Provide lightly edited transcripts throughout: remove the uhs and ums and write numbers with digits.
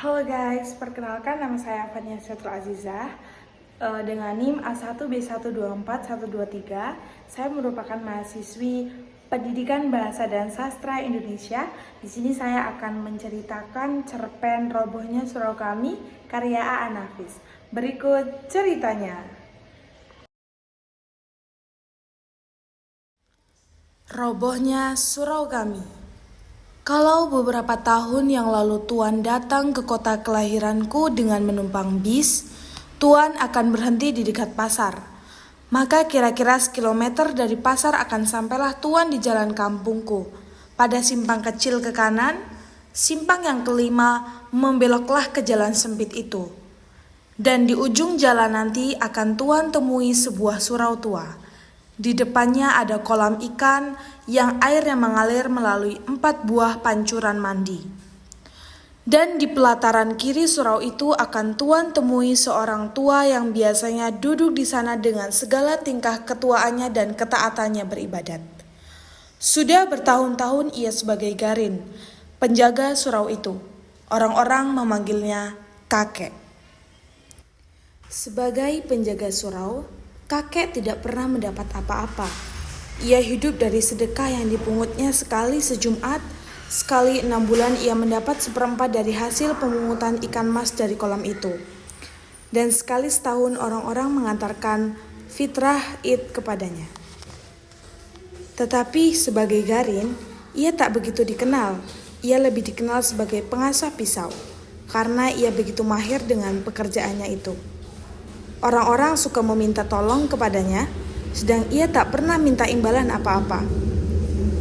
Halo guys, perkenalkan nama saya Fania Setro Azizah dengan NIM A1B124123. Saya merupakan mahasiswi Pendidikan Bahasa dan Sastra Indonesia. Di sini saya akan menceritakan cerpen Robohnya Surau Kami karya A.A. Nafis. Berikut ceritanya. Robohnya Surau Kami. Kalau beberapa tahun yang lalu Tuan datang ke kota kelahiranku dengan menumpang bis, Tuan akan berhenti di dekat pasar. Maka kira-kira sekilometer dari pasar akan sampailah Tuan di jalan kampungku. Pada simpang kecil ke kanan, simpang yang kelima membeloklah ke jalan sempit itu. Dan di ujung jalan nanti akan Tuan temui sebuah surau tua. Di depannya ada kolam ikan yang airnya mengalir melalui 4 buah pancuran mandi. Dan di pelataran kiri surau itu akan Tuan temui seorang tua yang biasanya duduk di sana dengan segala tingkah ketuaannya dan ketaatannya beribadat. Sudah bertahun-tahun ia sebagai garin, penjaga surau itu. Orang-orang memanggilnya kakek. Sebagai penjaga surau, kakek tidak pernah mendapat apa-apa. Ia hidup dari sedekah yang dipungutnya sekali sejumat, sekali 6 bulan ia mendapat seperempat dari hasil pemungutan ikan mas dari kolam itu. Dan sekali setahun orang-orang mengantarkan fitrah Id kepadanya. Tetapi sebagai garin, ia tak begitu dikenal. Ia lebih dikenal sebagai pengasah pisau, karena ia begitu mahir dengan pekerjaannya itu. Orang-orang suka meminta tolong kepadanya, sedang ia tak pernah minta imbalan apa-apa.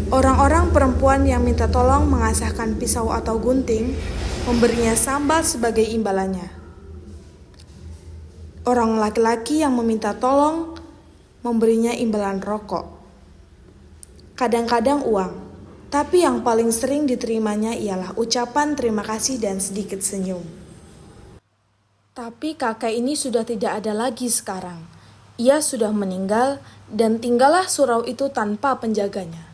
Orang-orang perempuan yang minta tolong mengasahkan pisau atau gunting, memberinya sambal sebagai imbalannya. Orang laki-laki yang meminta tolong, memberinya imbalan rokok. Kadang-kadang uang, tapi yang paling sering diterimanya ialah ucapan terima kasih dan sedikit senyum. Tapi kakek ini sudah tidak ada lagi sekarang. Ia sudah meninggal dan tinggallah surau itu tanpa penjaganya.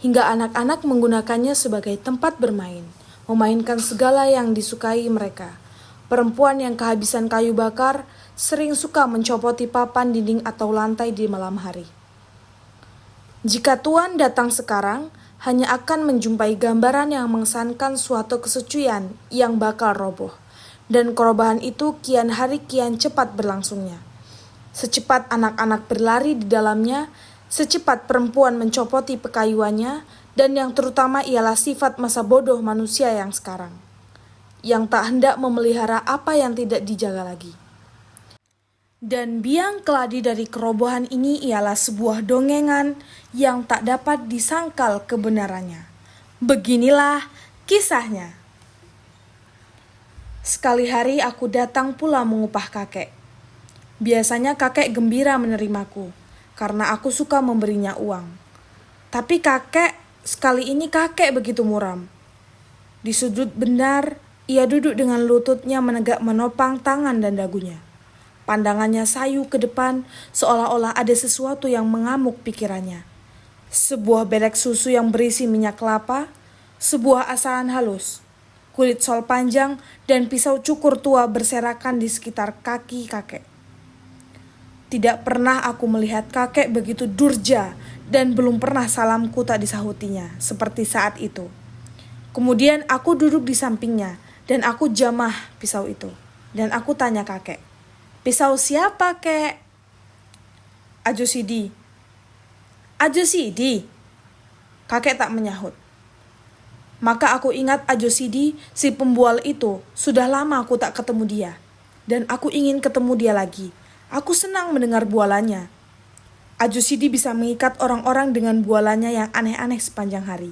Hingga anak-anak menggunakannya sebagai tempat bermain, memainkan segala yang disukai mereka. Perempuan yang kehabisan kayu bakar sering suka mencopoti papan dinding atau lantai di malam hari. Jika Tuan datang sekarang, hanya akan menjumpai gambaran yang mengesankan suatu kesucian yang bakal roboh. Dan kerobahan itu kian hari kian cepat berlangsungnya. Secepat anak-anak berlari di dalamnya, secepat perempuan mencopoti pekayuannya, dan yang terutama ialah sifat masa bodoh manusia yang sekarang, yang tak hendak memelihara apa yang tidak dijaga lagi. Dan biang keladi dari kerobohan ini ialah sebuah dongengan yang tak dapat disangkal kebenarannya. Beginilah kisahnya. Sekali hari aku datang pula mengupah kakek. Biasanya kakek gembira menerimaku, karena aku suka memberinya uang. Tapi sekali ini kakek begitu muram. Di sudut benar, ia duduk dengan lututnya menegak menopang tangan dan dagunya. Pandangannya sayu ke depan, seolah-olah ada sesuatu yang mengamuk pikirannya. Sebuah belek susu yang berisi minyak kelapa, sebuah asahan halus, kulit sol panjang, dan pisau cukur tua berserakan di sekitar kaki kakek. Tidak pernah aku melihat kakek begitu durja, dan belum pernah salamku tak disahutinya, seperti saat itu. Kemudian aku duduk di sampingnya, dan aku jamah pisau itu. Dan aku tanya kakek, "Pisau siapa, kek?" "Ajo Sidi." "Ajo Sidi?" Kakek tak menyahut. Maka aku ingat Ajo Sidi, si pembual itu. Sudah lama aku tak ketemu dia. Dan aku ingin ketemu dia lagi. Aku senang mendengar bualannya. Ajo Sidi bisa mengikat orang-orang dengan bualannya yang aneh-aneh sepanjang hari.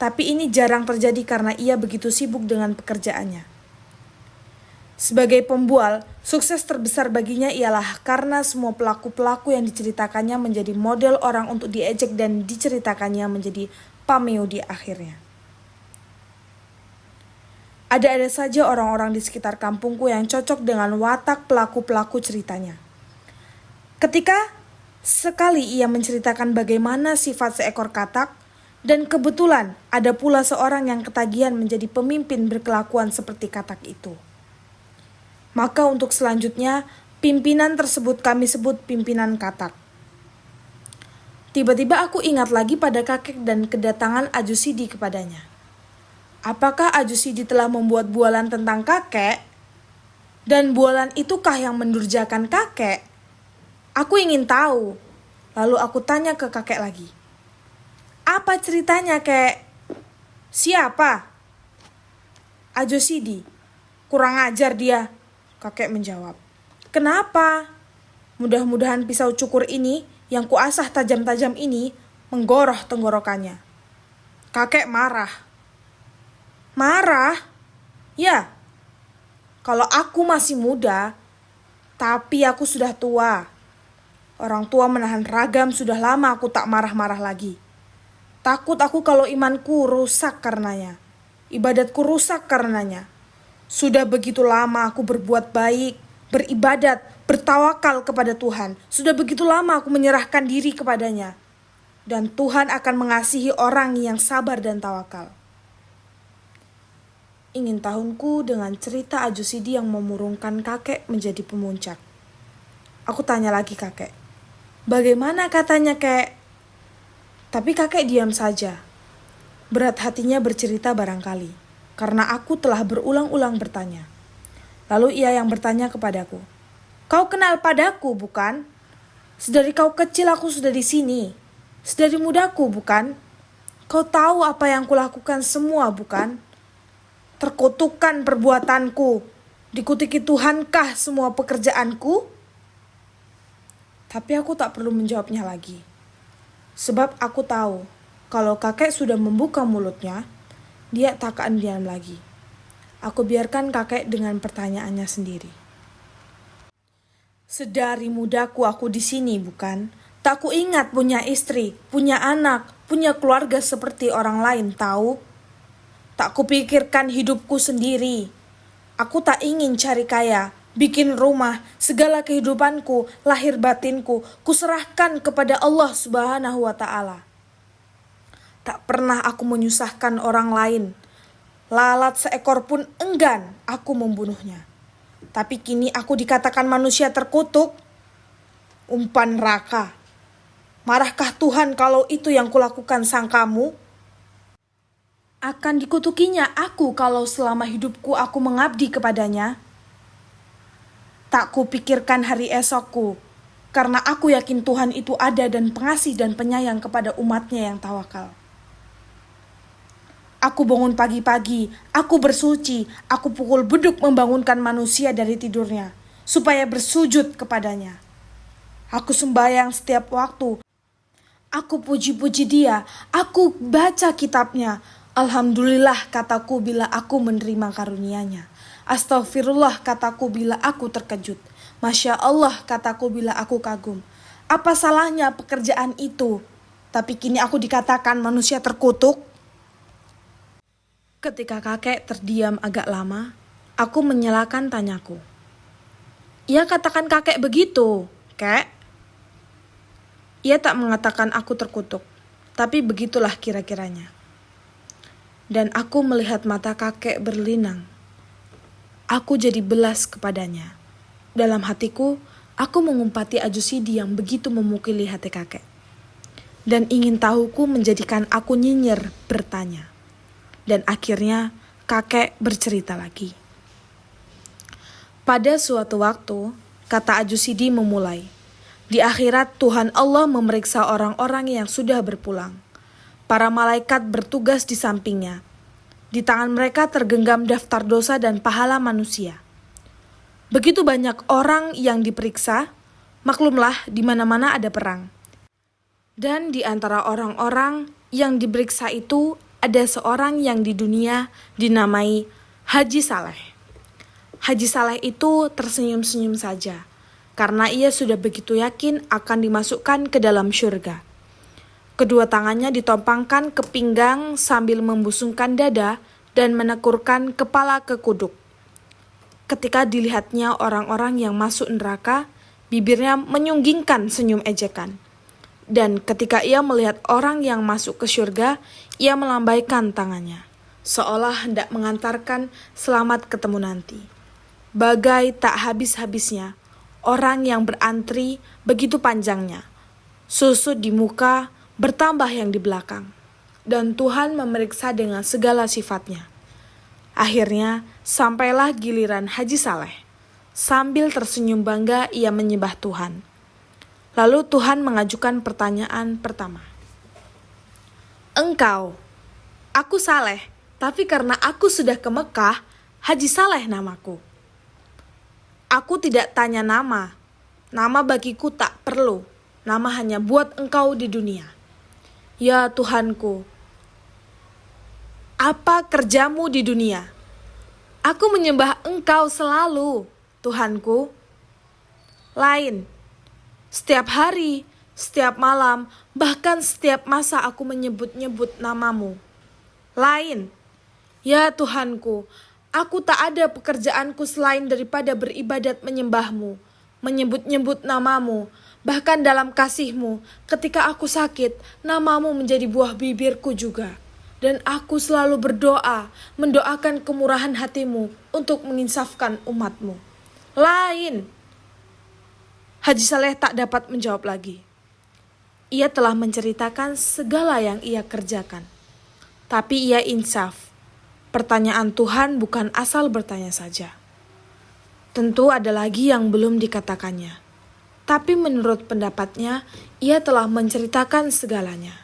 Tapi ini jarang terjadi karena ia begitu sibuk dengan pekerjaannya. Sebagai pembual, sukses terbesar baginya ialah karena semua pelaku-pelaku yang diceritakannya menjadi model orang untuk diejek dan diceritakannya menjadi pameo di akhirnya. Ada-ada saja orang-orang di sekitar kampungku yang cocok dengan watak pelaku-pelaku ceritanya. Ketika sekali ia menceritakan bagaimana sifat seekor katak, Dan kebetulan ada pula seorang yang ketagihan menjadi pemimpin berkelakuan seperti katak itu. Maka untuk selanjutnya, pimpinan tersebut kami sebut pimpinan katak. Tiba-tiba aku ingat lagi pada kakek dan kedatangan Ajusidi kepadanya. Apakah Ajusidi telah membuat bualan tentang kakek? Dan bualan itukah yang mendurjakan kakek? Aku ingin tahu. Lalu aku tanya ke kakek lagi. Apa ceritanya, kek? Siapa? Ajosidi. Kurang ajar dia, kakek menjawab. Kenapa? Mudah-mudahan pisau cukur ini yang kuasah tajam-tajam ini menggoroh tenggorokannya. Kakek marah. Marah? Ya. Kalau aku masih muda, tapi aku sudah tua. Orang tua menahan ragam, sudah lama aku tak marah-marah lagi. Takut aku kalau imanku rusak karenanya. Ibadatku rusak karenanya. Sudah begitu lama aku berbuat baik, beribadat, bertawakal kepada Tuhan. Sudah begitu lama aku menyerahkan diri kepadanya. Dan Tuhan akan mengasihi orang yang sabar dan tawakal. Ingin tahunku dengan cerita Ajusidi yang memurungkan kakek menjadi pemuncak. Aku tanya lagi kakek. Bagaimana katanya, kek? Tapi kakek diam saja. Berat hatinya bercerita barangkali, karena aku telah berulang-ulang bertanya. Lalu ia yang bertanya kepadaku. Kau kenal padaku, bukan? Sedari kau kecil aku sudah di sini. Sedari mudaku, bukan? Kau tahu apa yang kulakukan semua, bukan? Terkutukkan perbuatanku. Dikutiki Tuhankah semua pekerjaanku? Tapi aku tak perlu menjawabnya lagi. Sebab aku tahu, kalau kakek sudah membuka mulutnya, dia tak akan diam lagi. Aku biarkan kakek dengan pertanyaannya sendiri. Sedari mudaku aku di sini, bukan? Tak kuingat punya istri, punya anak, punya keluarga seperti orang lain, tahu? Tak kupikirkan hidupku sendiri. Aku tak ingin cari kaya, bikin rumah, segala kehidupanku, lahir batinku, kuserahkan kepada Allah Subhanahu wa Ta'ala. Tak pernah aku menyusahkan orang lain. Lalat seekor pun enggan aku membunuhnya. Tapi kini aku dikatakan manusia terkutuk. Umpan neraka. Marahkah Tuhan kalau itu yang kulakukan sangkamu? Akan dikutukinya aku kalau selama hidupku aku mengabdi kepadanya? Tak kupikirkan hari esokku, karena aku yakin Tuhan itu ada dan pengasih dan penyayang kepada umatnya yang tawakal. Aku bangun pagi-pagi, aku bersuci, aku pukul beduk membangunkan manusia dari tidurnya, supaya bersujud kepadanya. Aku sembahyang setiap waktu, aku puji-puji dia, aku baca kitabnya. Alhamdulillah kataku bila aku menerima karunia-Nya. Astaghfirullah kataku bila aku terkejut. Masya Allah kataku bila aku kagum. Apa salahnya pekerjaan itu? Tapi kini aku dikatakan manusia terkutuk. Ketika kakek terdiam agak lama, aku menyelakan tanyaku. Ia katakan kakek begitu, kek? Ia tak mengatakan aku terkutuk, tapi begitulah kira-kiranya. Dan aku melihat mata kakek berlinang. Aku jadi belas kepadanya. Dalam hatiku, aku mengumpati Ajusidi yang begitu memukuli hati kakek. Dan ingin tahuku menjadikan aku nyinyir bertanya. Dan akhirnya kakek bercerita lagi. Pada suatu waktu, kata Ajusidi memulai. Di akhirat Tuhan Allah memeriksa orang-orang yang sudah berpulang. Para malaikat bertugas di sampingnya. Di tangan mereka tergenggam daftar dosa dan pahala manusia. Begitu banyak orang yang diperiksa, maklumlah di mana-mana ada perang. Dan di antara orang-orang yang diperiksa itu ada seorang yang di dunia dinamai Haji Saleh. Haji Saleh itu tersenyum-senyum saja, karena ia sudah begitu yakin akan dimasukkan ke dalam syurga. Kedua tangannya ditompangkan ke pinggang sambil membusungkan dada dan menekurkan kepala ke kuduk. Ketika dilihatnya orang-orang yang masuk neraka, bibirnya menyunggingkan senyum ejekan. Dan ketika ia melihat orang yang masuk ke surga, ia melambaikan tangannya, seolah hendak mengantarkan selamat ketemu nanti. Bagai tak habis-habisnya, orang yang berantri begitu panjangnya. Susut di muka, bertambah yang di belakang. Dan Tuhan memeriksa dengan segala sifatnya. Akhirnya, sampailah giliran Haji Saleh. Sambil tersenyum bangga, ia menyembah Tuhan. Lalu Tuhan mengajukan pertanyaan pertama. Engkau, aku Saleh, tapi karena aku sudah ke Mekah, Haji Saleh namaku. Aku tidak tanya nama. Nama bagiku tak perlu. Nama hanya buat engkau di dunia. Ya Tuhanku, apa kerjamu di dunia? Aku menyembah engkau selalu, Tuhanku. Lain, setiap hari, setiap malam, bahkan setiap masa aku menyebut-nyebut namamu. Lain, ya Tuhanku, aku tak ada pekerjaanku selain daripada beribadat menyembahmu, menyebut-nyebut namamu. Bahkan dalam kasihmu, ketika aku sakit, namamu menjadi buah bibirku juga. Dan aku selalu berdoa, mendoakan kemurahan hatimu untuk menginsafkan umatmu. Lain. Haji Saleh tak dapat menjawab lagi. Ia telah menceritakan segala yang ia kerjakan. Tapi ia insaf. Pertanyaan Tuhan bukan asal bertanya saja. Tentu ada lagi yang belum dikatakannya. Tapi menurut pendapatnya, ia telah menceritakan segalanya.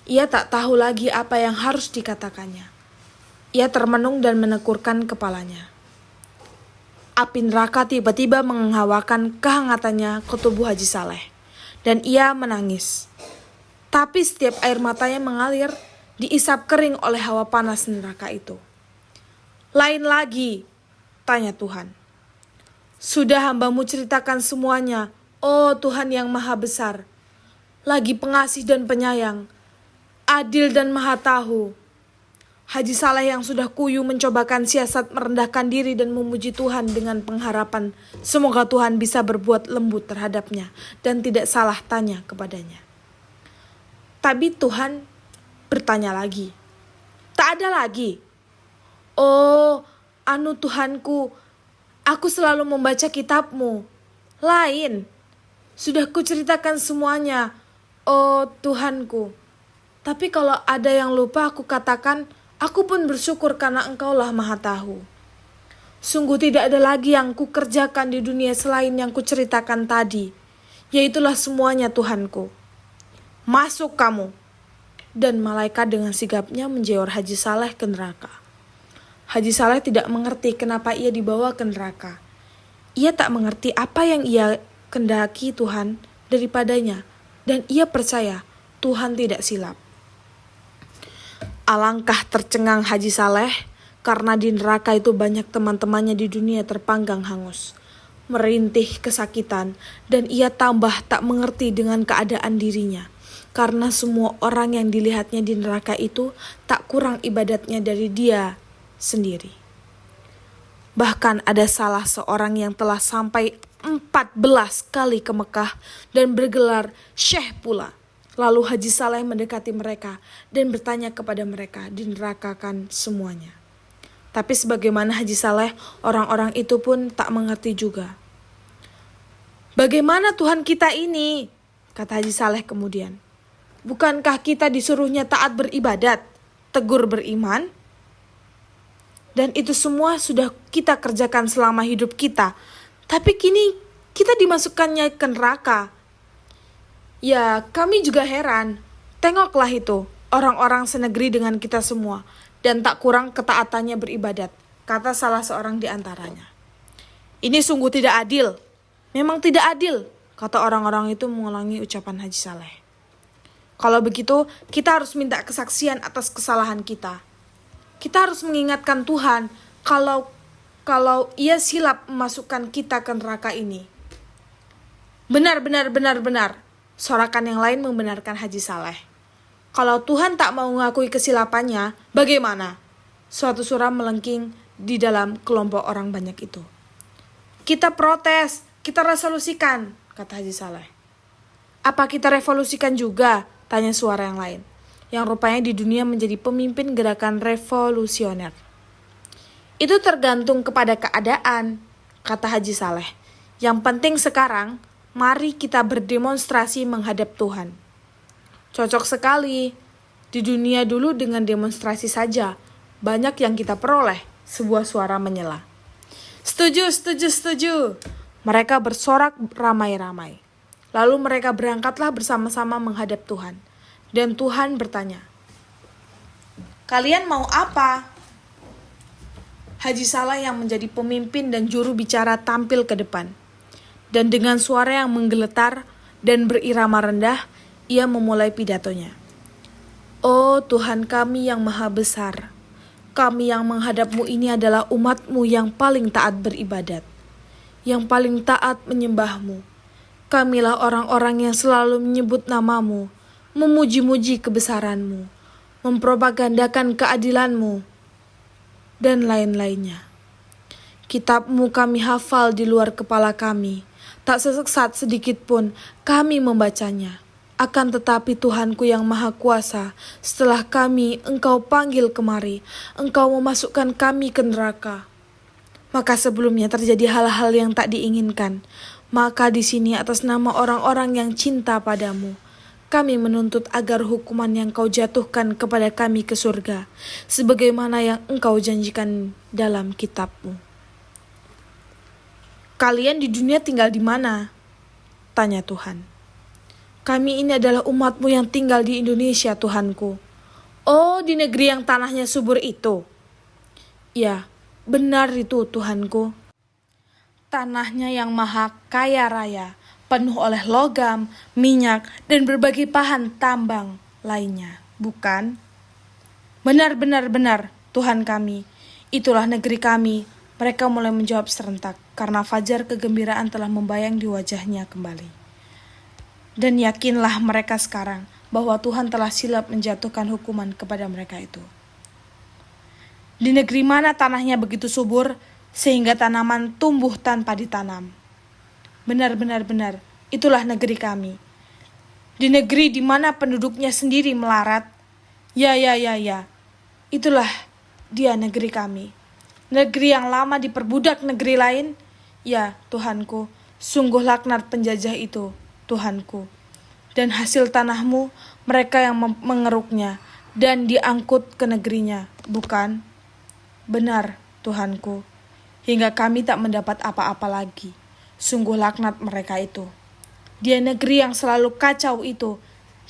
Ia tak tahu lagi apa yang harus dikatakannya. Ia termenung dan menekurkan kepalanya. Api neraka tiba-tiba menghawakan kehangatannya ke tubuh Haji Saleh. Dan ia menangis. Tapi setiap air matanya mengalir, diisap kering oleh hawa panas neraka itu. Lain lagi, tanya Tuhan. Sudah hambamu ceritakan semuanya, oh Tuhan yang maha besar. Lagi pengasih dan penyayang, adil dan maha tahu. Haji Saleh yang sudah kuyu mencobakan siasat merendahkan diri dan memuji Tuhan dengan pengharapan semoga Tuhan bisa berbuat lembut terhadapnya dan tidak salah tanya kepadanya. Tapi Tuhan bertanya lagi. Tak ada lagi. Oh, Tuhanku, aku selalu membaca kitab-Mu. Lain, sudah kuceritakan semuanya, oh Tuhanku. Tapi kalau ada yang lupa aku katakan, aku pun bersyukur karena Engkaulah maha tahu. Sungguh tidak ada lagi yang kukerjakan di dunia selain yang kuceritakan tadi. Yaitulah semuanya Tuhanku. Masuk kamu. Dan malaikat dengan sigapnya menjeor Haji Saleh ke neraka. Haji Saleh tidak mengerti kenapa ia dibawa ke neraka. Ia tak mengerti apa yang ia kendaki Tuhan daripadanya. Dan ia percaya Tuhan tidak silap. Alangkah tercengang Haji Saleh karena di neraka itu banyak teman-temannya di dunia terpanggang hangus, merintih kesakitan, dan ia tambah tak mengerti dengan keadaan dirinya karena semua orang yang dilihatnya di neraka itu tak kurang ibadatnya dari dia sendiri. Bahkan ada salah seorang yang telah sampai 14 kali ke Mekah dan bergelar Syekh pula. Lalu Haji Saleh mendekati mereka dan bertanya kepada mereka, dinerakakan semuanya. Tapi sebagaimana Haji Saleh, orang-orang itu pun tak mengerti juga. Bagaimana Tuhan kita ini? Kata Haji Saleh kemudian. Bukankah kita disuruhnya taat beribadat, tegur beriman? Dan itu semua sudah kita kerjakan selama hidup kita. Tapi kini kita dimasukkannya ke neraka. Ya, kami juga heran. Tengoklah itu, orang-orang senegeri dengan kita semua, dan tak kurang ketaatannya beribadat, kata salah seorang di antaranya. Ini sungguh tidak adil. Memang tidak adil, kata orang-orang itu mengulangi ucapan Haji Saleh. Kalau begitu, kita harus minta kesaksian atas kesalahan kita. Kita harus mengingatkan Tuhan kalau ia silap memasukkan kita ke neraka ini. Benar. Sorakan yang lain membenarkan Haji Saleh. Kalau Tuhan tak mau mengakui kesilapannya, bagaimana? Suatu suara melengking di dalam kelompok orang banyak itu. Kita protes, kita resolusikan, kata Haji Saleh. Apa kita revolusikan juga? Tanya suara yang lain, yang rupanya di dunia menjadi pemimpin gerakan revolusioner. Itu tergantung kepada keadaan, kata Haji Saleh. Yang penting sekarang, mari kita berdemonstrasi menghadap Tuhan. Cocok sekali. Di dunia dulu dengan demonstrasi saja, banyak yang kita peroleh, sebuah suara menyela. Setuju, setuju, setuju. Mereka bersorak ramai-ramai. Lalu mereka berangkatlah bersama-sama menghadap Tuhan. Dan Tuhan bertanya, "Kalian mau apa?" Haji Saleh yang menjadi pemimpin dan juru bicara tampil ke depan. Dan dengan suara yang menggeletar dan berirama rendah, ia memulai pidatonya. "Oh Tuhan kami yang maha besar, kami yang menghadap-Mu ini adalah umat-Mu yang paling taat beribadat, yang paling taat menyembah-Mu. Kamilah orang-orang yang selalu menyebut nama-Mu, memuji-muji kebesaran-Mu, mempropagandakan keadilan-Mu, dan lain-lainnya. Kitab-Mu kami hafal di luar kepala kami, tak sesat sedikit pun kami membacanya. Akan tetapi Tuhanku yang Maha Kuasa, setelah kami Engkau panggil kemari, Engkau memasukkan kami ke neraka. Maka sebelumnya terjadi hal-hal yang tak diinginkan. Maka di sini atas nama orang-orang yang cinta padamu, kami menuntut agar hukuman yang Kau jatuhkan kepada kami ke surga, sebagaimana yang Engkau janjikan dalam kitab-Mu." "Kalian di dunia tinggal di mana?" tanya Tuhan. "Kami ini adalah umat-Mu yang tinggal di Indonesia, Tuhanku." "Oh, di negeri yang tanahnya subur itu?" "Ya, benar itu, Tuhanku. Tanahnya yang maha kaya raya, penuh oleh logam, minyak, dan berbagai bahan tambang lainnya, bukan?" "Benar, benar, benar, Tuhan kami. Itulah negeri kami." Mereka mulai menjawab serentak, karena fajar kegembiraan telah membayang di wajahnya kembali. Dan yakinlah mereka sekarang bahwa Tuhan telah silap menjatuhkan hukuman kepada mereka itu. "Di negeri mana tanahnya begitu subur, sehingga tanaman tumbuh tanpa ditanam?" "Benar, benar, benar, itulah negeri kami." "Di negeri di mana penduduknya sendiri melarat?" Ya, itulah dia negeri kami." "Negeri yang lama diperbudak negeri lain?" "Ya, Tuhanku, sungguh laknat penjajah itu, Tuhanku. Dan hasil tanahmu, mereka yang mengeruknya dan diangkut ke negerinya, bukan?" "Benar, Tuhanku. Hingga kami tak mendapat apa-apa lagi. Sungguh laknat mereka itu. Dia negeri yang selalu kacau itu,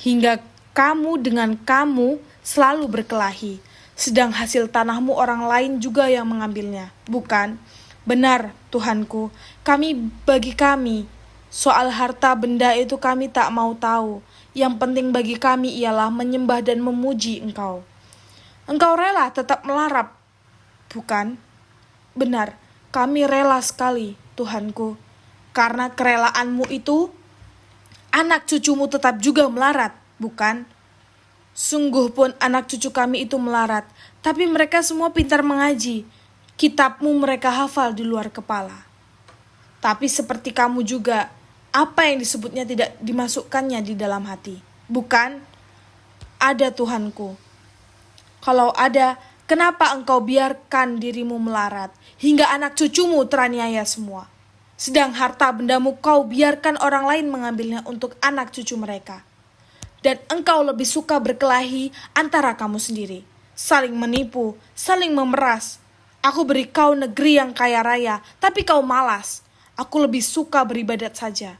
hingga kamu dengan kamu selalu berkelahi. Sedang hasil tanahmu orang lain juga yang mengambilnya, bukan?" "Benar, Tuhanku. Bagi kami, soal harta benda itu kami tak mau tahu. Yang penting bagi kami ialah menyembah dan memuji Engkau." "Engkau rela tetap melarat, bukan?" "Benar, kami rela sekali, Tuhanku. Karena kerelaanmu itu, anak cucumu tetap juga melarat, bukan?" "Sungguh pun anak cucu kami itu melarat, tapi mereka semua pintar mengaji. Kitab-Mu mereka hafal di luar kepala. Tapi seperti kamu juga, apa yang disebutnya tidak dimasukkannya di dalam hati, bukan?" "Ada, Tuhanku." "Kalau ada, kenapa Engkau biarkan dirimu melarat, hingga anak cucumu teraniaya semua? Sedang harta bendamu Kau biarkan orang lain mengambilnya untuk anak cucu mereka. Dan Engkau lebih suka berkelahi antara kamu sendiri, saling menipu, saling memeras. Aku beri kau negeri yang kaya raya, tapi kau malas. Aku lebih suka beribadat saja.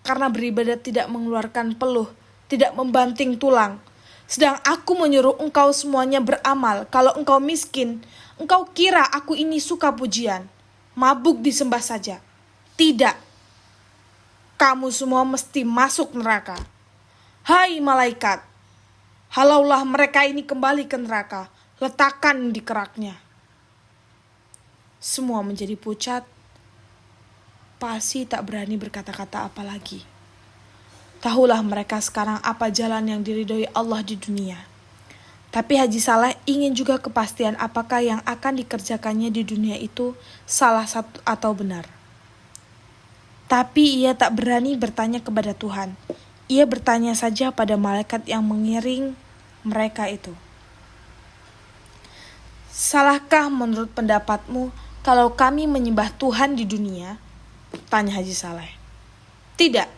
Karena beribadat tidak mengeluarkan peluh, tidak membanting tulang. Sedang aku menyuruh engkau semuanya beramal. Kalau engkau miskin, engkau kira aku ini suka pujian, mabuk disembah saja. Tidak. Kamu semua mesti masuk neraka. Hai malaikat, halaulah mereka ini kembali ke neraka, letakkan di keraknya." Semua menjadi pucat. Pasi tak berani berkata-kata apa lagi. Tahulah mereka sekarang apa jalan yang diridhoi Allah di dunia. Tapi Haji Saleh ingin juga kepastian apakah yang akan dikerjakannya di dunia itu salah satu atau benar. Tapi ia tak berani bertanya kepada Tuhan. Ia bertanya saja pada malaikat yang mengiring mereka itu. Salahkah menurut pendapatmu kalau kami menyembah Tuhan di dunia? Tanya Haji Saleh. Tidak.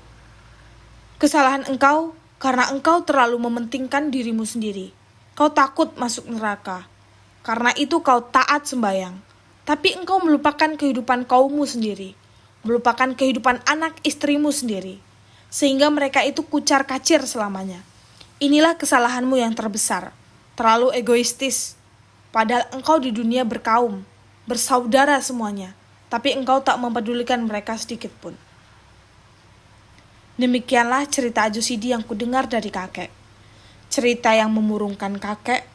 Kesalahan engkau karena engkau terlalu mementingkan dirimu sendiri. Kau takut masuk neraka. Karena itu kau taat sembahyang. Tapi engkau melupakan kehidupan kaummu sendiri. Melupakan kehidupan anak istrimu sendiri. Sehingga mereka itu kucar kacir selamanya. Inilah kesalahanmu yang terbesar. Terlalu egoistis. Padahal engkau di dunia berkaum, bersaudara semuanya. Tapi engkau tak mempedulikan mereka sedikit pun. Demikianlah cerita Ajosidi yang kudengar dari kakek. Cerita yang memurungkan kakek.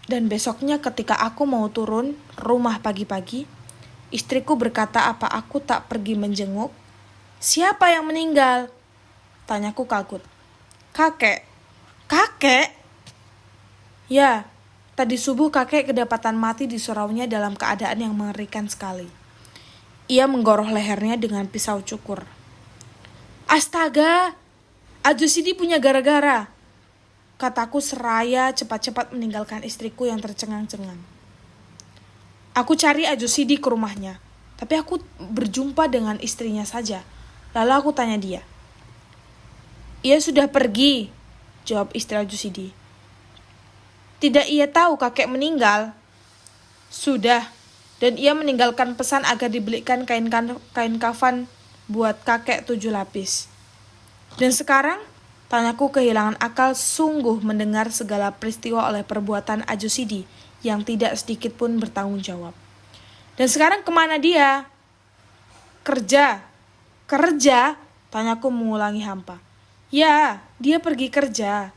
Dan besoknya ketika aku mau turun rumah pagi-pagi, istriku berkata apa aku tak pergi menjenguk. Siapa yang meninggal? Tanyaku kagut. Kakek. Kakek? Ya, tadi subuh kakek kedapatan mati di suraunya dalam keadaan yang mengerikan sekali. Ia menggoroh lehernya dengan pisau cukur. Astaga, Ajosidi punya gara-gara, kataku seraya cepat-cepat meninggalkan istriku yang tercengang-cengang. Aku cari Ajosidi ke rumahnya, tapi aku berjumpa dengan istrinya saja. Lalu aku tanya dia. Ia sudah pergi, jawab istri Ajosidi. Tidak ia tahu kakek meninggal? Sudah, dan ia meninggalkan pesan agar dibelikan kain kafan buat kakek 7 lapis. Dan sekarang, tanyaku kehilangan akal sungguh mendengar segala peristiwa oleh perbuatan Ajosidi yang tidak sedikit pun bertanggung jawab. Dan sekarang kemana dia? Kerja. Kerja? Tanyaku mengulangi hampa. Ya, dia pergi kerja.